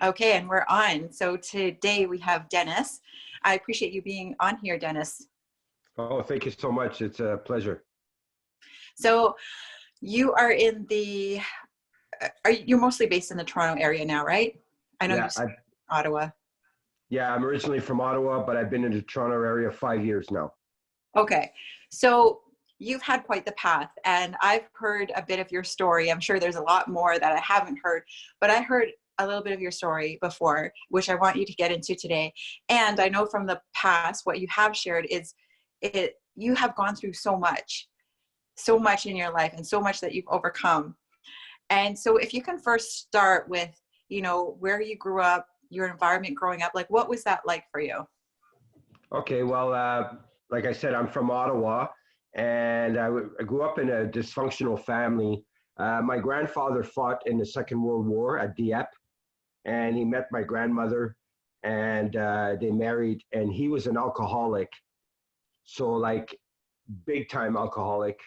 Okay, and we're on. So today we have Denis. I appreciate you being on here, Denis. Oh, thank you so much. It's a pleasure. So you are in the, you're mostly based in the Toronto area now, right? I know Yeah, you said Ottawa. yeah, I'm originally from Ottawa, but I've been in the Toronto area 5 years now. Okay, so you've had quite the path, and I've heard a bit of your story. I'm sure there's a lot more that I haven't heard, but I heard a little bit of your story before, which I want you to get into today. And I know from the past, what you have shared is you have gone through so much in your life and so much that you've overcome. And so if you can first start with, where you grew up, your environment growing up, like what was that like for you? Okay, well, like I said, I'm from Ottawa, and I grew up in a dysfunctional family. My grandfather fought in the Second World War at Dieppe, and he met my grandmother, and they married, and he was an alcoholic. So, like, big time alcoholic.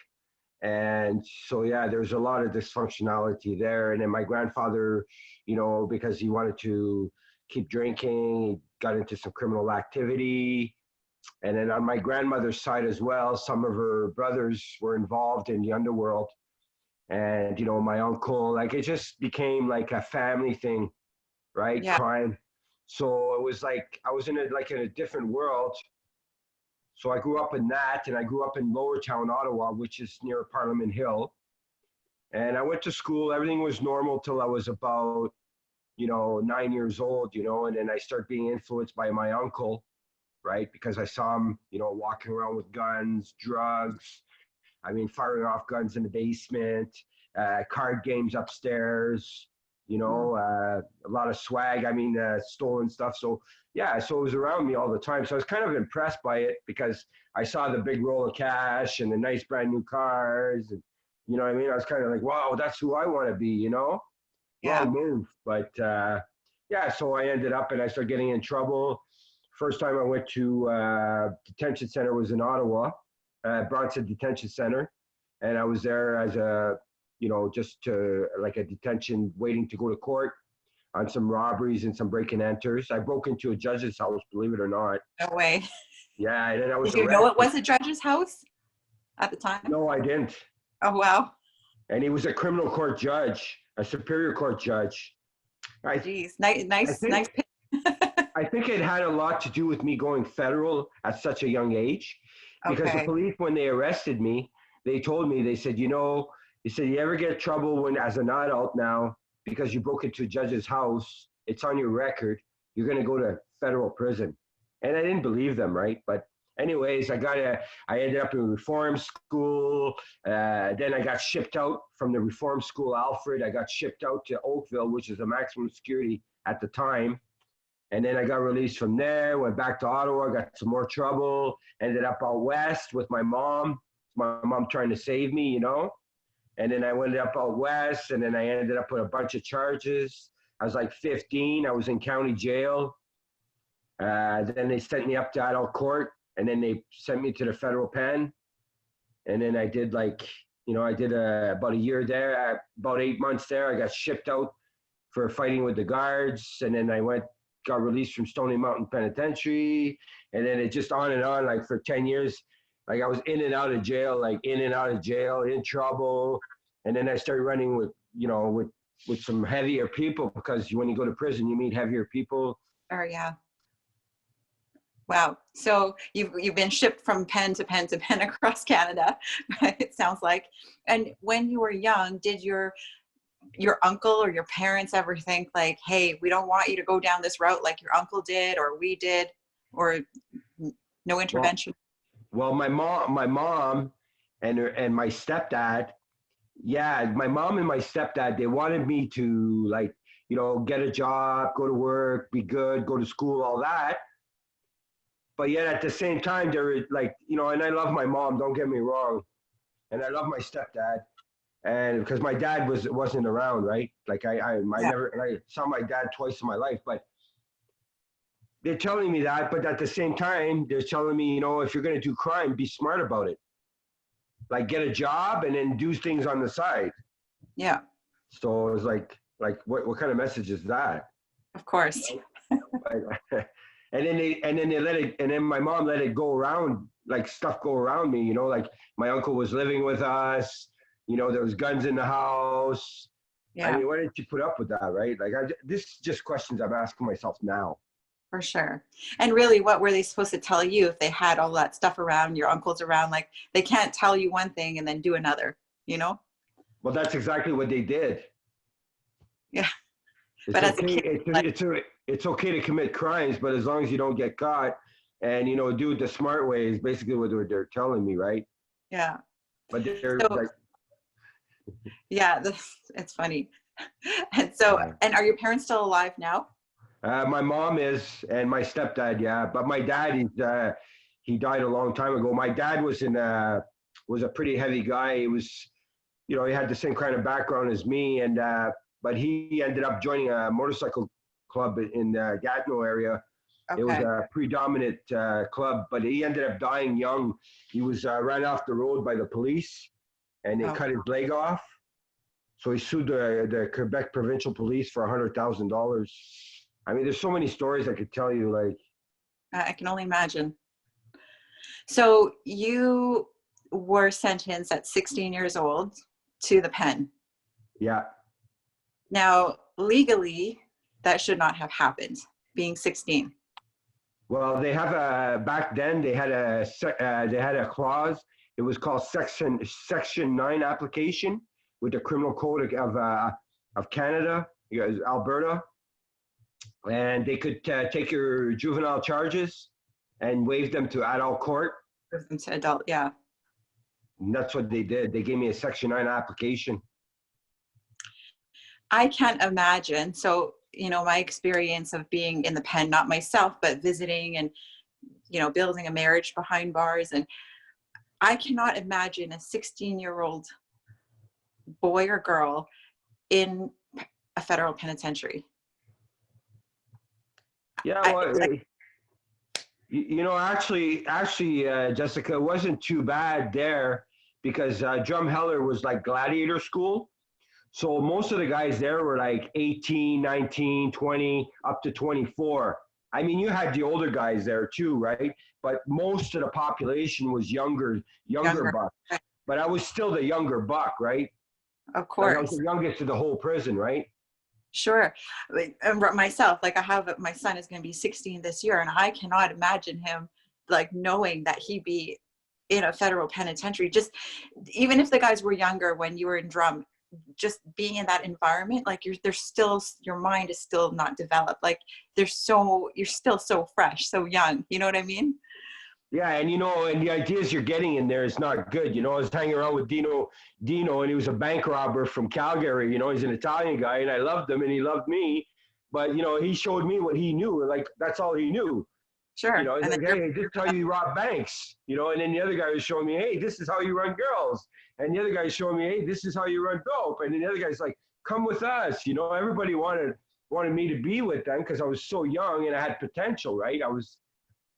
And so, yeah, there's a lot of dysfunctionality there. And then my grandfather, because he wanted to keep drinking, he got into some criminal activity. And then on my grandmother's side as well, some of her brothers were involved in the underworld. And, my uncle, like it just became like a family thing, right? Yeah. Crime. So it was like I was in a different world. So I grew up in that, and I grew up in Lower Town, Ottawa, which is near Parliament Hill. And I went to school. Everything was normal till I was about, 9 years old, and then I started being influenced by my uncle, right? Because I saw him, walking around with guns, drugs. I mean, firing off guns in the basement, card games upstairs, a lot of swag. I mean, stolen stuff. So yeah, so it was around me all the time. So I was kind of impressed by it because I saw the big roll of cash and the nice brand new cars. And, you know what I mean? I was kind of like, wow, that's who I want to be, Yeah. Wrong move. But yeah, so I ended up and I started getting in trouble. First time I went to detention center was in Ottawa, Bronson Detention Center. And I was there as just to like a detention waiting to go to court on some robberies and some break and enters. I broke into a judge's house, believe it or not. No way. Yeah, and then I was Did you know it was a judge's house at the time? No, I didn't. Oh, wow. And he was a criminal court judge, a superior court judge. Jeez, nice. I think it had a lot to do with me going federal at such a young age, because the police, when they arrested me, they told me, they said, you ever get trouble when as an adult now, because you broke into a judge's house, it's on your record, you're going to go to federal prison. And I didn't believe them, right? But anyways, I ended up in reform school. Then I got shipped out from the reform school, Alfred. I got shipped out to Oakville, which is a maximum security at the time. And then I got released from there, went back to Ottawa, got some more trouble, ended up out west with my mom trying to save me, And then I ended up out west, and then I ended up with a bunch of charges. I was like 15. I was in county jail. Then they sent me up to adult court, and then they sent me to the federal pen. And then I did about a year there, about 8 months there. I got shipped out for fighting with the guards, and then I got released from Stony Mountain Penitentiary, and then it just on and on, like for 10 years. Like I was in and out of jail, in trouble. And then I started running with some heavier people, because when you go to prison, you meet heavier people. Oh, yeah. Wow. So you've been shipped from pen to pen to pen across Canada, right? It sounds like. And when you were young, did your uncle or your parents ever think like, hey, we don't want you to go down this route like your uncle did or we did, or no intervention? Well, my mom and my stepdad, yeah, my mom and my stepdad, they wanted me to get a job, go to work, be good, go to school, all that. But yet at the same time, they're and I love my mom, don't get me wrong. And I love my stepdad. And because my dad wasn't around, right? Like I saw my dad twice in my life, but they're telling me that. But at the same time, they're telling me, if you're going to do crime, be smart about it. Like get a job and then do things on the side. Yeah. So it was like what kind of message is that? Of course. And then they let it, and then my mom let it go around, like stuff go around me, you know, like my uncle was living with us, you know, there was guns in the house. I Yeah, mean, why didn't you put up with that, right? Like, this is just questions I'm asking myself now. for sure. And really, what were they supposed to tell you if they had all that stuff around, your uncles around? Like, they can't tell you one thing and then do another, you know? Well, that's exactly what they did. Yeah. It's But as a okay. kid, like, It's okay to commit crimes, but as long as you don't get caught, and you know, do it the smart way is basically what they're telling me, right? yeah. But they're So, like, yeah, it's funny. And so, and are your parents still alive now? my mom is, and my stepdad, yeah. But my dad, he died a long time ago. My dad was a pretty heavy guy. He was, you know, he had the same kind of background as me, and but he ended up joining a motorcycle club in the Gatineau area. It was Okay. a predominant club, but he ended up dying young. He was ran off the road by the police, and they Oh, cut his leg off. So he sued the Quebec provincial police for $100,000. I mean, there's so many stories I could tell you. Like, I can only imagine. So you were sentenced at 16 years old to the pen. yeah. Now, legally, that should not have happened, being 16. Well, they have a back then they had a clause. It was called Section 9 application with the Criminal Code of Canada, Alberta, and they could take your juvenile charges and waive them to adult court. To adult, yeah. And that's what they did. They gave me a Section 9 application. I can't imagine. So, you know, my experience of being in the pen, not myself, but visiting and, you know, building a marriage behind bars. And I cannot imagine a 16-year-old boy or girl in a federal penitentiary. Yeah, I, well, like, you know, actually, Jessica, it wasn't too bad there because Drumheller was like gladiator school. So most of the guys there were like 18, 19, 20, up to 24. I mean, you had the older guys there too, right? But most of the population was younger younger, bucks. But I was still the younger buck, right? of Like I was course. the youngest of the whole prison, right? Sure. And myself, like I have, my son is going to be 16 this year, and I cannot imagine him like knowing that he'd be in a federal penitentiary. Just even if the guys were younger when you were in drum, just being in that environment, like there's still, your mind is still not developed. Like you're still so fresh, so young. You know what I mean? Yeah, and you know, and the ideas you're getting in there is not good. You know, I was hanging around with Dino, and he was a bank robber from Calgary. You know, he's an Italian guy, and I loved him, and he loved me. But you know, he showed me what he knew. Like that's all he knew. You Sure. know, he's And then like, hey, this is how you rob banks. You know, and then the other guy was showing me, hey, this is how you run girls. And the other guy showing me, hey, this is how you run dope. And then the other guy's like, come with us. You know, everybody wanted me to be with them because I was so young and I had potential, right? I was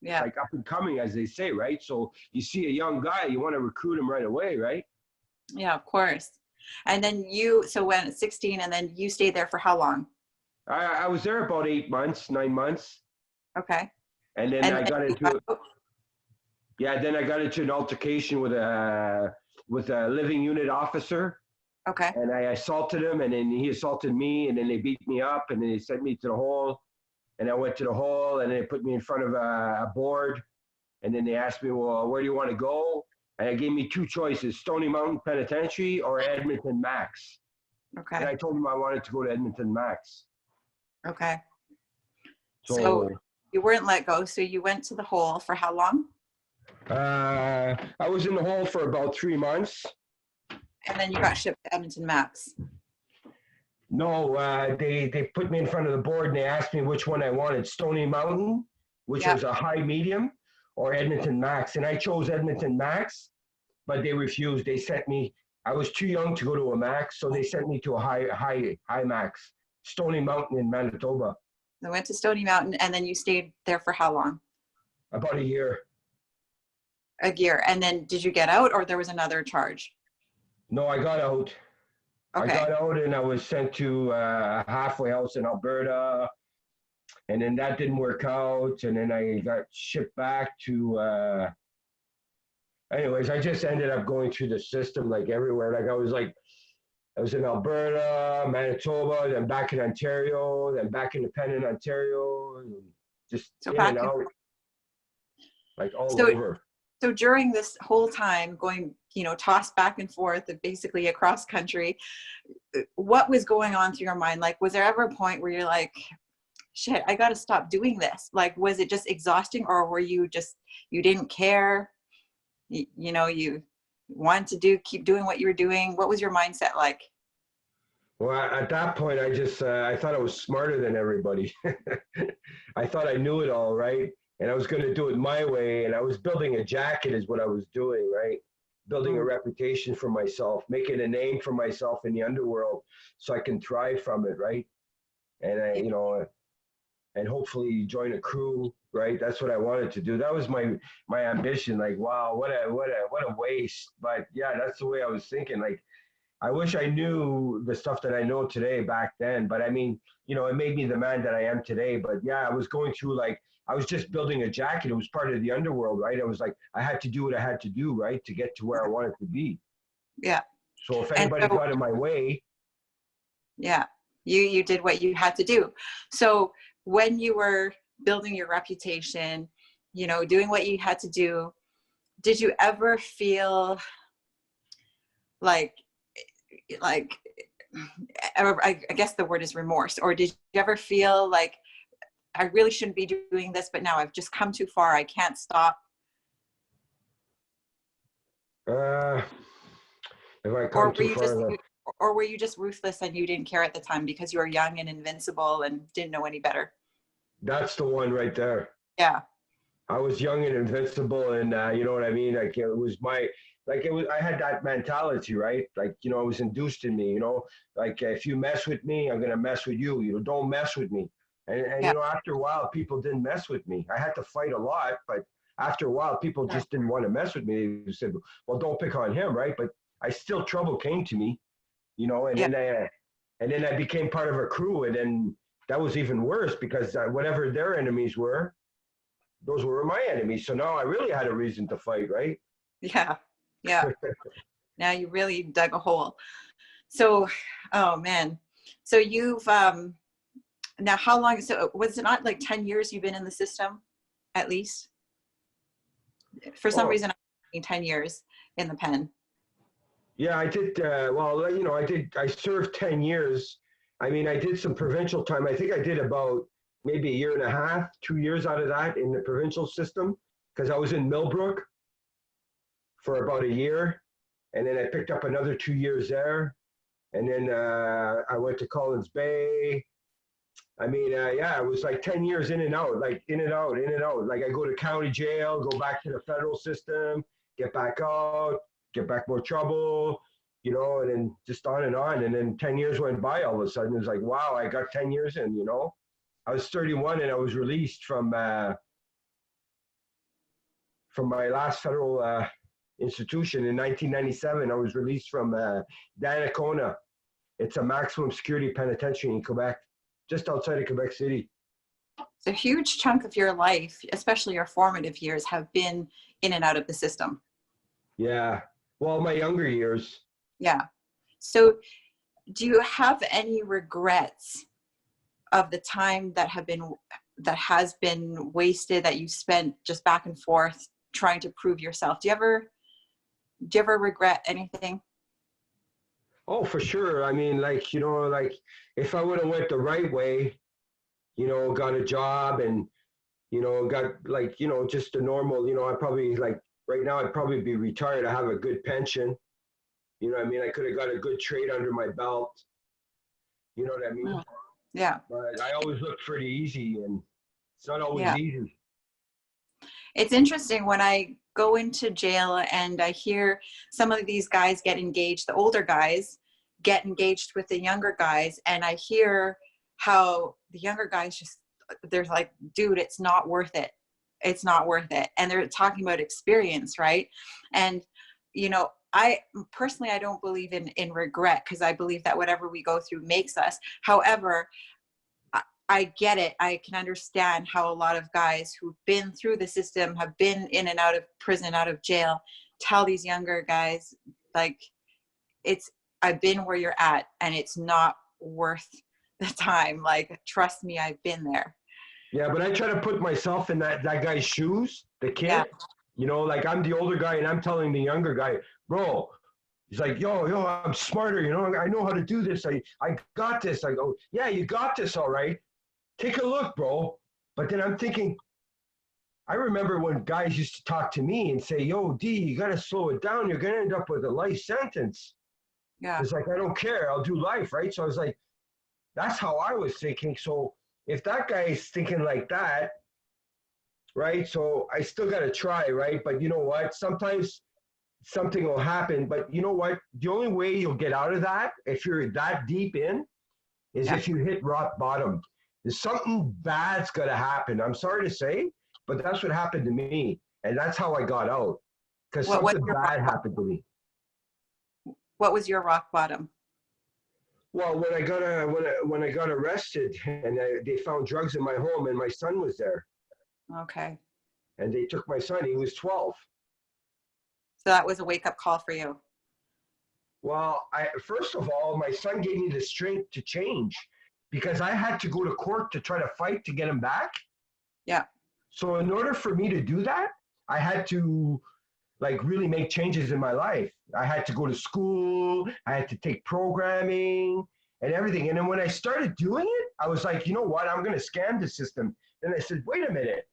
yeah, like up and coming, as they say, right? So you see a young guy, you want to recruit him right away, right? yeah, of course. And then so when at 16, and then you stayed there for how long? I was there about 8 months, 9 months, Okay. and then And I then got you into then I got into an altercation with a living unit officer, okay. and I assaulted him, and then he assaulted me, and then they beat me up, and then they sent me to the hole, and I went to the hole, and then they put me in front of a board, and then they asked me, well, where do you want to go? And they gave me two choices, Stony Mountain Penitentiary or Edmonton Max. Okay. And I told them I wanted to go to Edmonton Max. Okay. So So you weren't let go. So you went to the hole for how long? I was in the hole for about 3 months. And then you got shipped to Edmonton Max. No, they put me in front of the board and they asked me which one I wanted, Stony Mountain, which was a high medium, or Edmonton Max. And I chose Edmonton Max, but they refused. They sent me, I was too young to go to a Max, so they sent me to a high Max, Stony Mountain in Manitoba. I went to Stony Mountain, and then you stayed there for how long? About a year. A year. And then did you get out, or there was another charge? No, I got out. Okay. I got out and I was sent to a halfway house in Alberta. and then that didn't work out, and then I got shipped back to. Anyways, I just ended up going through the system like everywhere. I was in Alberta, Manitoba, then back in Ontario, then back independent Ontario, and just So in and back and out, like all so over. so during this whole time going, tossed back and forth and basically across country, what was going on through your mind? Like, was there ever a point where you're like, shit, I got to stop doing this? Like, was it just exhausting, or were you just, you didn't care? You wanted to keep doing what you were doing? What was your mindset like? Well, at that point, I thought I was smarter than everybody. I thought I knew it all, right? And I was going to do it my way. And I was building a jacket, is what I was doing, right? Building a reputation for myself, making a name for myself in the underworld, so I can thrive from it, right? And and hopefully join a crew, right? That's what I wanted to do. That was my ambition. Like, wow, what a waste. But yeah, that's the way I was thinking. Like, I wish I knew the stuff that I know today back then. But I mean, it made me the man that I am today. But yeah, I was going through, like, I was just building a jacket. It was part of the underworld, right? I was like, I had to do what I had to do, right, to get to where I wanted to be. Yeah. So if And anybody so, got in my way, yeah, you did what you had to do. So when you were building your reputation, doing what you had to do, did you ever feel like I guess the word is remorse, or did you ever feel like, I really shouldn't be doing this, but now I've just come too far, I can't stop? uh, if I Or come were too you just far, or were you just ruthless and you didn't care at the time because you were young and invincible and didn't know any better? that's the one right there. Yeah. I was young and invincible, and you know what I mean. Like, it was like, it was. I had that mentality, right? Like, it was induced in me. Like, if you mess with me, I'm gonna mess with you. Don't mess with me. And Yeah. after a while, people didn't mess with me. I had to fight a lot, but after a while, people just didn't want to mess with me. They said, "Well, don't pick on him, right?" But trouble came to me, and Yeah. then I became part of a crew, and then that was even worse because whatever their enemies were, those were my enemies. So now I really had a reason to fight, right? Yeah. Yeah. Now you really dug a hole. So, oh man. So you've now how long, so was it not like 10 years you've been in the system at least? For some Oh, reason I'm thinking 10 years in the pen. yeah, I did. Well, I served 10 years. I mean, I did some provincial time. I think I did about maybe a year and a half, 2 years out of that in the provincial system because I was in Millbrook for about a year. And then I picked up another 2 years there. And then I went to Collins Bay. I mean, yeah, it was like 10 years in and out, like in and out, in and out. Like, I go to county jail, go back to the federal system, get back out, get back more trouble, and then just on and on. And then 10 years went by all of a sudden. It was like, wow, I got 10 years in. I was 31 and I was released from my last federal institution in 1997. I was released from Donnacona. It's a maximum security penitentiary in Quebec, just outside of Quebec City. So a huge chunk of your life, especially your formative years, have been in and out of the system. Yeah. Well, my younger years. Yeah. So do you have any regrets of the time that has been wasted, that you spent just back and forth trying to prove yourself? Do you ever regret anything? Oh, for sure. I mean, like, like, if I would have went the right way, got a job and, got, like, just a normal, I probably, like, right now I'd probably be retired. I have a good pension. You know what I mean? I could have got a good trade under my belt. You know what I mean? Yeah. But I always look pretty easy, and it's not always Yeah. easy. It's interesting when I go into jail and I hear some of these guys get engaged, the older guys get engaged with the younger guys, and I hear how the younger guys they're like, dude, it's not worth it. It's not worth it. And they're talking about experience, right? And, I personally, I don't believe in regret, because I believe that whatever we go through makes us. However, I get it. I can understand how a lot of guys who've been through the system, have been in and out of prison, out of jail, tell these younger guys, like, I've been where you're at and it's not worth the time. Like, trust me, I've been there. Yeah, but I try to put myself in that guy's shoes, the kid. Yeah. You know, like I'm the older guy and I'm telling the younger guy, bro, he's like, yo, I'm smarter, you know, I know how to do this. I got this. I go, yeah, you got this, all right. Take a look, bro. But then I'm thinking, I remember when guys used to talk to me and say, yo, D, you got to slow it down. You're going to end up with a life sentence. Yeah. It's like, I don't care. I'll do life, right? So I was like, that's how I was thinking. So if that guy is thinking like that, right? So I still got to try, right? But you know what? Sometimes something will happen. But you know what? The only way you'll get out of that, if you're that deep in, is if you hit rock bottom. There's something bad's going to happen. I'm sorry to say, but that's what happened to me. And that's how I got out. Because something bad happened to me. What was your rock bottom? Well, when I got arrested and they found drugs in my home and my son was there. Okay. And they took my son. He was 12. So that was a wake-up call for you. Well, first of all, my son gave me the strength to change because I had to go to court to try to fight to get him back. Yeah. So in order for me to do that, I had to like really make changes in my life. I had to go to school. I had to take programming and everything. And then when I started doing it, I was like, you know what? I'm going to scam the system. Then I said, wait a minute.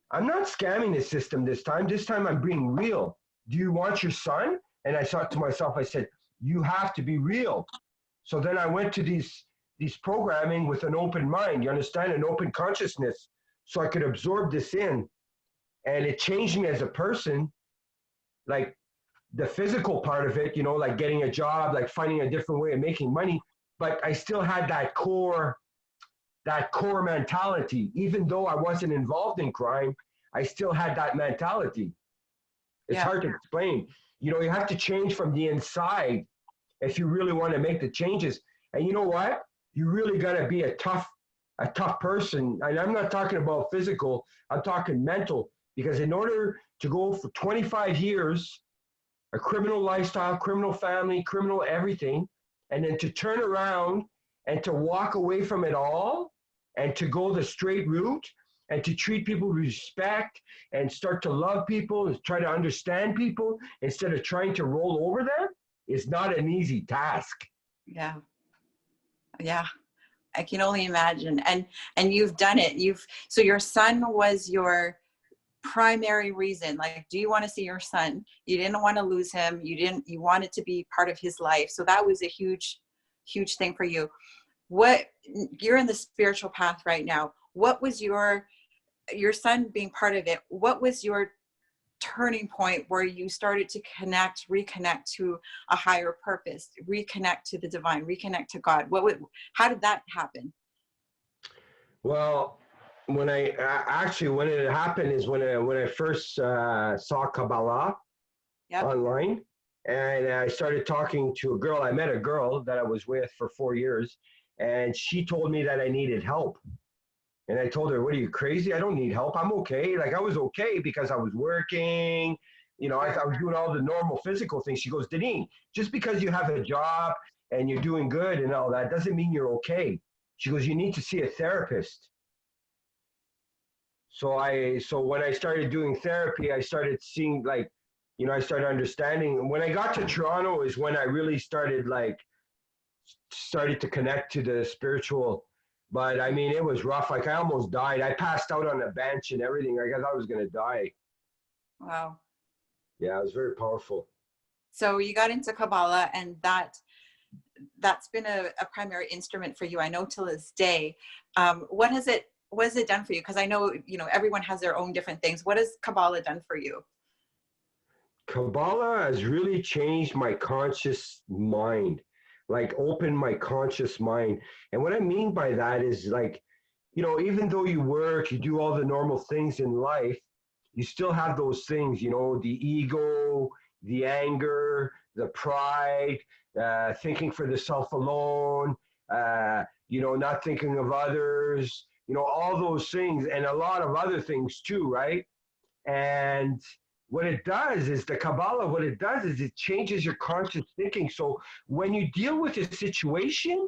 I'm not scamming the system this time. This time I'm being real. Do you want your son? And I thought to myself, I said, you have to be real. So then I went to these programming with an open mind, you understand, an open consciousness, so I could absorb this in. And it changed me as a person, like the physical part of it, you know, like getting a job, like finding a different way of making money. But I still had that core mentality. Even though I wasn't involved in crime, I still had that mentality. It's hard to explain. You know, you have to change from the inside if you really want to make the changes. And you know what? You really got to be a tough person. And I'm not talking about physical, I'm talking mental. Because in order to go for 25 years, a criminal lifestyle, criminal family, criminal everything, and then to turn around and to walk away from it all and to go the straight route and to treat people with respect and start to love people and try to understand people instead of trying to roll over them is not an easy task. Yeah. Yeah. I can only imagine. And you've done it. So your son was your primary reason. Like, do you want to see your son? You didn't want to lose him. You wanted to be part of his life. So that was a huge thing for you. You're in the spiritual path right now. What was your son being part of it? What was your turning point where you started to reconnect to a higher purpose, reconnect to the divine, reconnect to God? How did that happen? Well, when it happened is when I first saw Kabbalah online, and I started talking to a girl. I met a girl that I was with for 4 years, and she told me that I needed help. And I told her, what are you, crazy? I don't need help. I'm okay. Like, I was okay because I was working. You know, I was doing all the normal physical things. She goes, Denis, just because you have a job and you're doing good and all that doesn't mean you're okay. She goes, you need to see a therapist. So when I started doing therapy, I started seeing, like, you know, I started understanding. When I got to Toronto is when I really started to connect to the spiritual. But I mean, it was rough. Like, I almost died. I passed out on a bench and everything. I guess I was going to die. Wow. Yeah, it was very powerful. So you got into Kabbalah, and that's been a primary instrument for you, I know, till this day. What has it done for you? Because I know, you know, everyone has their own different things. What has Kabbalah done for you? Kabbalah has really changed my conscious mind. Like, open my conscious mind. And what I mean by that is, like, you know, even though you work, you do all the normal things in life, you still have those things, you know, the ego, the anger, the pride, thinking for the self alone, not thinking of others, all those things, and a lot of other things too, right? And what it does is the Kabbalah, what it does is it changes your conscious thinking. So when you deal with a situation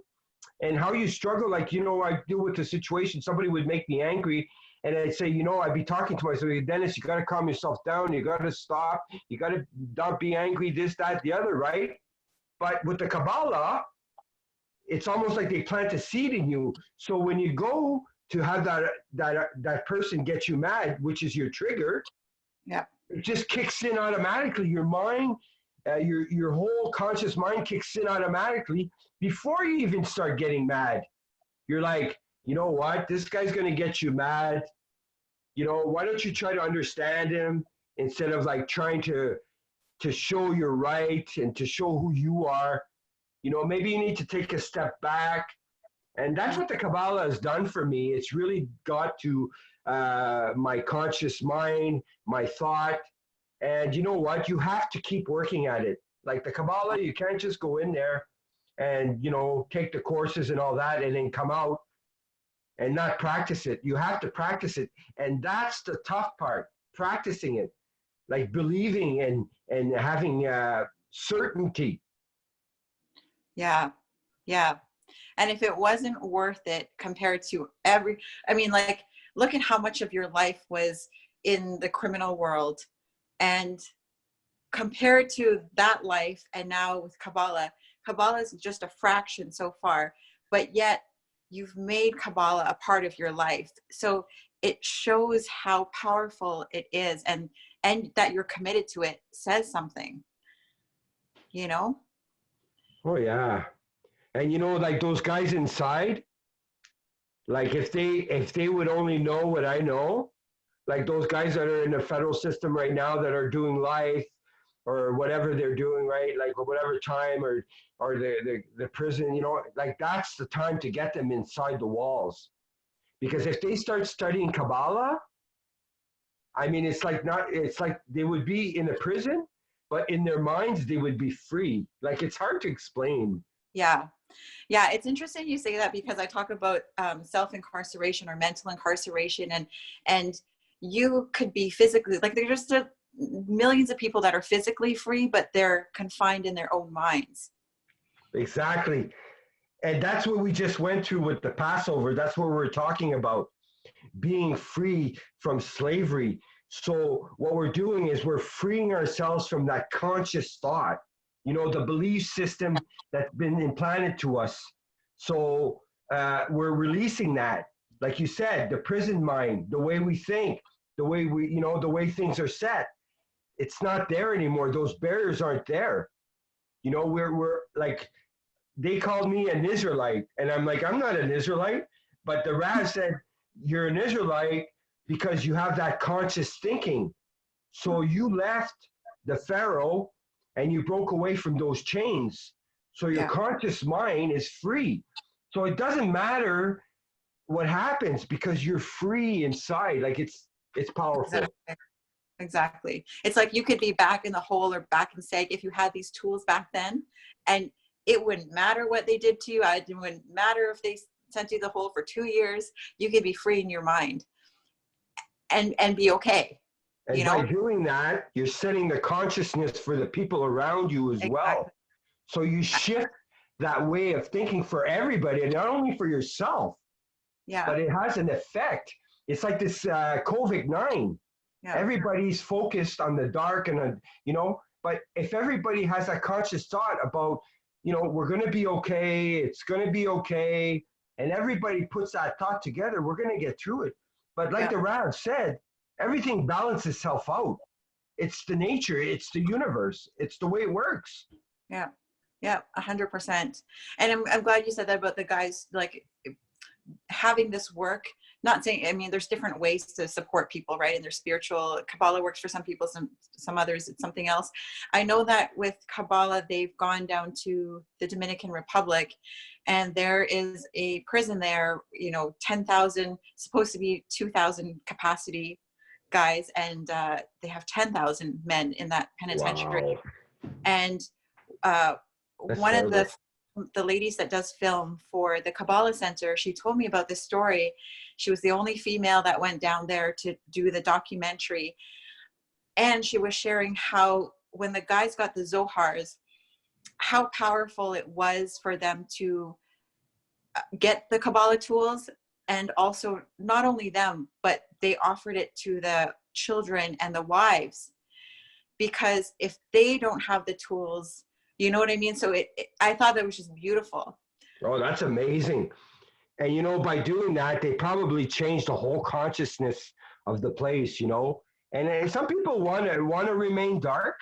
and how you struggle, like, I deal with a situation, somebody would make me angry, and I'd say, I'd be talking to myself, Dennis, you got to calm yourself down. You got to stop. You got to not be angry, this, that, the other, right? But with the Kabbalah, it's almost like they plant a seed in you. So when you go to have that person get you mad, which is your trigger, yeah, it just kicks in automatically. Your mind, your whole conscious mind kicks in automatically before you even start getting mad. You're like, you know what? This guy's going to get you mad. Why don't you try to understand him instead of like trying to show you're right and to show who you are? Maybe you need to take a step back. And that's what the Kabbalah has done for me. It's really got to my conscious mind, my thought. And you know what? You have to keep working at it. Like the Kabbalah, you can't just go in there and, take the courses and all that and then come out and not practice it. You have to practice it. And that's the tough part, practicing it, like believing and having certainty. yeah, yeah. And if it wasn't worth it compared to like, look at how much of your life was in the criminal world, and compared to that life, and now with Kabbalah is just a fraction so far, but yet you've made Kabbalah a part of your life. So it shows how powerful it is, and that you're committed to it says something, Oh, yeah. And like those guys inside, like if they would only know what I know, like those guys that are in the federal system right now that are doing life or whatever they're doing, right? Like whatever time or the prison, like that's the time to get them inside the walls. Because if they start studying Kabbalah, I mean, it's like they would be in a prison, but in their minds, they would be free. Like it's hard to explain. Yeah. Yeah. It's interesting you say that, because I talk about self-incarceration or mental incarceration, and you could be physically, like there's just millions of people that are physically free, but they're confined in their own minds. Exactly. And that's what we just went through with the Passover. That's what we're talking about, being free from slavery. So what we're doing is we're freeing ourselves from that conscious thought, the belief system that's been implanted to us. So we're releasing that. Like you said, the prison mind, the way we think, the way the way things are set, it's not there anymore. Those barriers aren't there. We're like, they called me an Israelite, and I'm like, I'm not an Israelite. But the Rav said, you're an Israelite because you have that conscious thinking. So you left the Pharaoh and you broke away from those chains. So your conscious mind is free. So it doesn't matter what happens because you're free inside. Like it's powerful. Exactly. It's like you could be back in the hole or back in SEG if you had these tools back then, and it wouldn't matter what they did to you. It wouldn't matter if they sent you the hole for 2 years. You could be free in your mind and be okay. And by doing that, you're setting the consciousness for the people around you as well. So you shift that way of thinking for everybody, and not only for yourself, but it has an effect. It's like this COVID-19. Yeah. Everybody's focused on the dark and, but if everybody has that conscious thought about, we're going to be okay, it's going to be okay, and everybody puts that thought together, we're going to get through it. But like the Rav said, everything balances itself out. It's the nature, it's the universe, it's the way it works. Yeah. Yeah. 100%. And I'm glad you said that about the guys, like having this work, not saying, I mean, there's different ways to support people, right? And their spiritual, Kabbalah works for some people, some others, it's something else. I know that with Kabbalah, they've gone down to the Dominican Republic, and there is a prison there, 10,000, supposed to be 2,000 capacity guys, and they have 10,000 men in that penitentiary. Wow. And one of the the ladies that does film for the Kabbalah Center, she told me about this story. She was the only female that went down there to do the documentary. And she was sharing how when the guys got the Zohars, how powerful it was for them to get the Kabbalah tools. And also not only them, but they offered it to the children and the wives, because if they don't have the tools, you know what I mean? So I thought that was just beautiful. Oh, that's amazing. And, you know, by doing that, they probably changed the whole consciousness of the place, you know. And some people want to remain dark,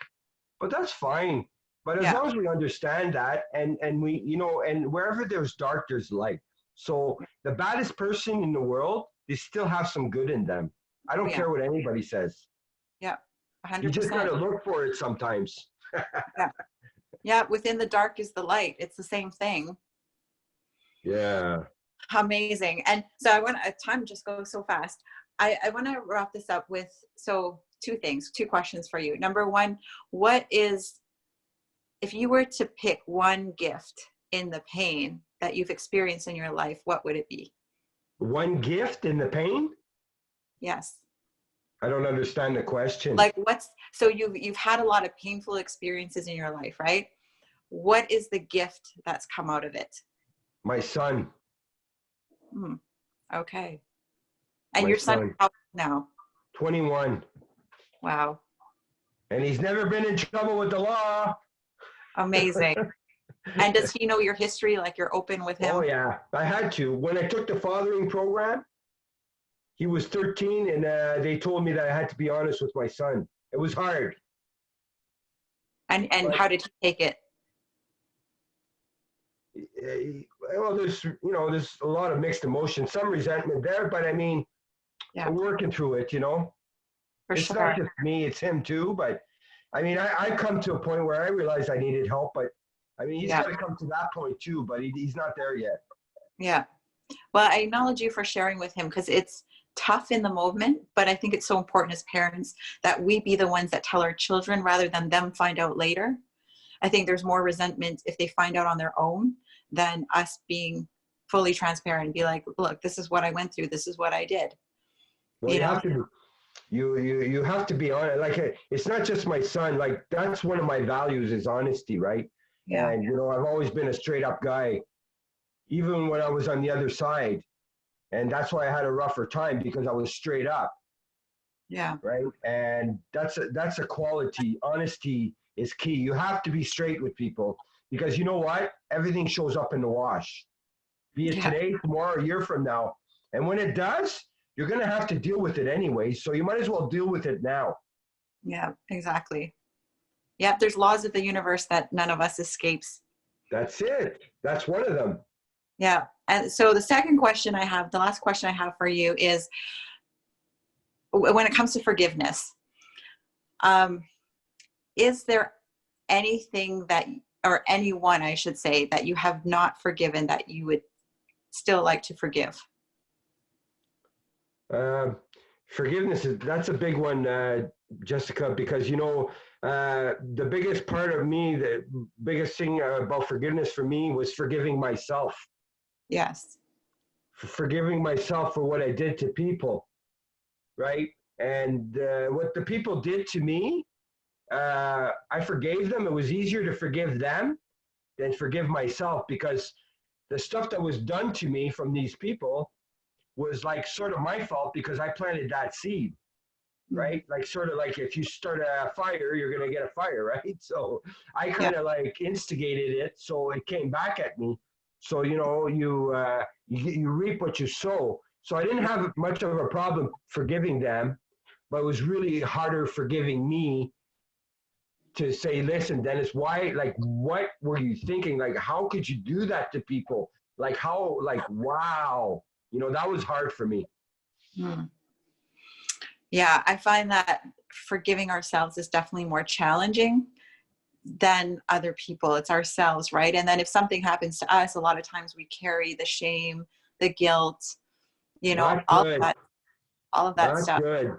but that's fine. But as long as we understand that, and we, you know, and wherever there's dark, there's light. So the baddest person in the world, they still have some good in them. I don't care what anybody says. Yeah, 100%. You just got to look for it sometimes. Yeah, within the dark is the light. It's the same thing. Yeah. Amazing. And so time just goes so fast. I want to wrap this up with, so two questions for you. Number one, if you were to pick one gift in the pain that you've experienced in your life, what would it be? One gift in the pain? Yes. I don't understand the question. Like so you've had a lot of painful experiences in your life, right? What is the gift that's come out of it? My son. Okay. And your son how old now? 21. Wow. And he's never been in trouble with the law. Amazing. And does he know your history? Like you're open with him? Oh yeah, I had to. When I took the fathering program, he was 13, and they told me that I had to be honest with my son. It was hard. And how did he take it? Well, there's a lot of mixed emotions, some resentment there, but I mean, I'm working through it, you know. It's not just me, it's him too. But I mean, I come to a point where I realized I needed help, but I mean, he's got to come to that point too, but he's not there yet. Yeah. Well, I acknowledge you for sharing with him, because it's tough in the moment, but I think it's so important as parents that we be the ones that tell our children rather than them find out later. I think there's more resentment if they find out on their own than us being fully transparent and be like, look, this is what I went through. This is what I did. Well, you have to, you have to be honest. Like, it's not just my son. Like, that's one of my values is honesty, right? Yeah. And, you know, I've always been a straight up guy, even when I was on the other side. And that's why I had a rougher time, because I was straight up. Yeah. Right. And that's a quality. Honesty is key. You have to be straight with people, because you know what? Everything shows up in the wash, be it today, tomorrow, a year from now. And when it does, you're going to have to deal with it anyway. So you might as well deal with it now. Yeah, exactly. Yeah. There's laws of the universe that none of us escapes. That's it. That's one of them. Yeah. And so the last question I have for you is, when it comes to forgiveness, is there anything or anyone, I should say, that you have not forgiven that you would still like to forgive? Forgiveness that's a big one, Jessica, because, you know, the biggest part of me, the biggest thing about forgiveness for me was forgiving myself. Yes. Forgiving myself for what I did to people, right? And what the people did to me, I forgave them. It was easier to forgive them than forgive myself, because the stuff that was done to me from these people was like sort of my fault, because I planted that seed, right? Like sort of like if you start a fire, you're going to get a fire, right? So I kind of like instigated it, so it came back at me. So, you know, you reap what you sow. So I didn't have much of a problem forgiving them, but it was really harder forgiving me to say, listen, Dennis, why, like, what were you thinking? Like, how could you do that to people? Like, how, like, wow. You know, that was hard for me. Yeah, I find that forgiving ourselves is definitely more challenging than other people. It's ourselves, right? And then if something happens to us, a lot of times we carry the shame, the guilt, you know, all of that That's stuff. Good.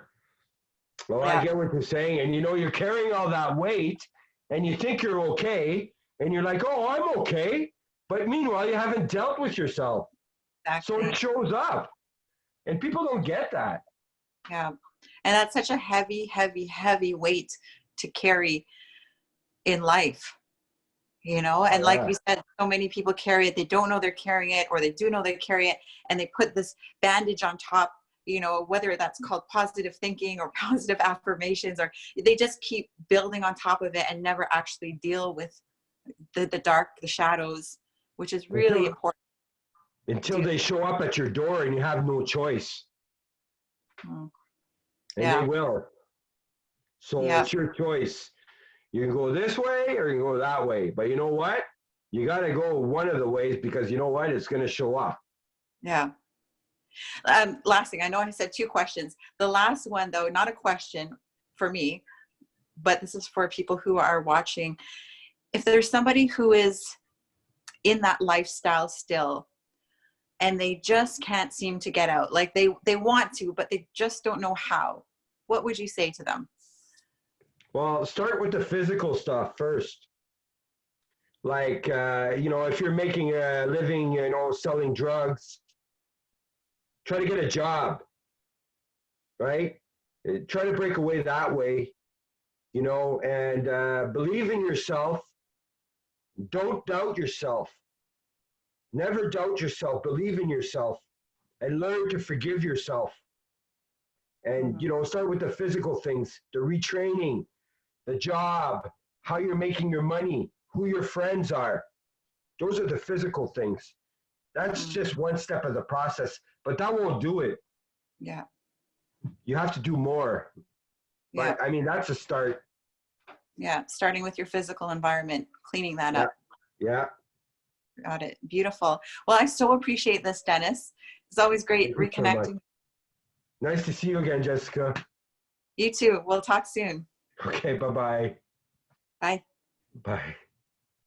Well, I get what you're saying. And, you know, you're carrying all that weight and you think you're okay. And you're like, oh, I'm okay. But meanwhile, you haven't dealt with yourself. Exactly. So it shows up. And people don't get that. Yeah. And that's such a heavy, heavy, heavy weight to carry in life, you know? And like we said, so many people carry it. They don't know they're carrying it, or they do know they carry it, and they put this bandage on top, you know, whether that's called positive thinking or positive affirmations, or they just keep building on top of it and never actually deal with the dark, the shadows, which is really important. Until they show up at your door and you have no choice. And they will. So it's your choice. You can go this way or you can go that way. But you know what? You got to go one of the ways, because you know what? It's going to show up. Yeah. Last thing, I know I said 2 questions. The last one, though, not a question for me, but this is for people who are watching. If there's somebody who is in that lifestyle still, and they just can't seem to get out, like they want to, but they just don't know how, what would you say to them? Well, start with the physical stuff first. Like, you know, if you're making a living, you know, selling drugs, try to get a job, right? Try to break away that way, you know, and believe in yourself. Don't doubt yourself. Never doubt yourself. Believe in yourself and learn to forgive yourself. And, you know, start with the physical things, the retraining, the job, how you're making your money, who your friends are. Those are the physical things. That's just one step of the process, but that won't do it. Yeah. You have to do more. But I mean, that's a start. Yeah. Starting with your physical environment, cleaning that up. Yeah. Got it. Beautiful. Well, I so appreciate this, Denis. It's always great reconnecting. So nice to see you again, Jessica. You too. We'll talk soon. Okay. Bye-bye. Bye. Bye.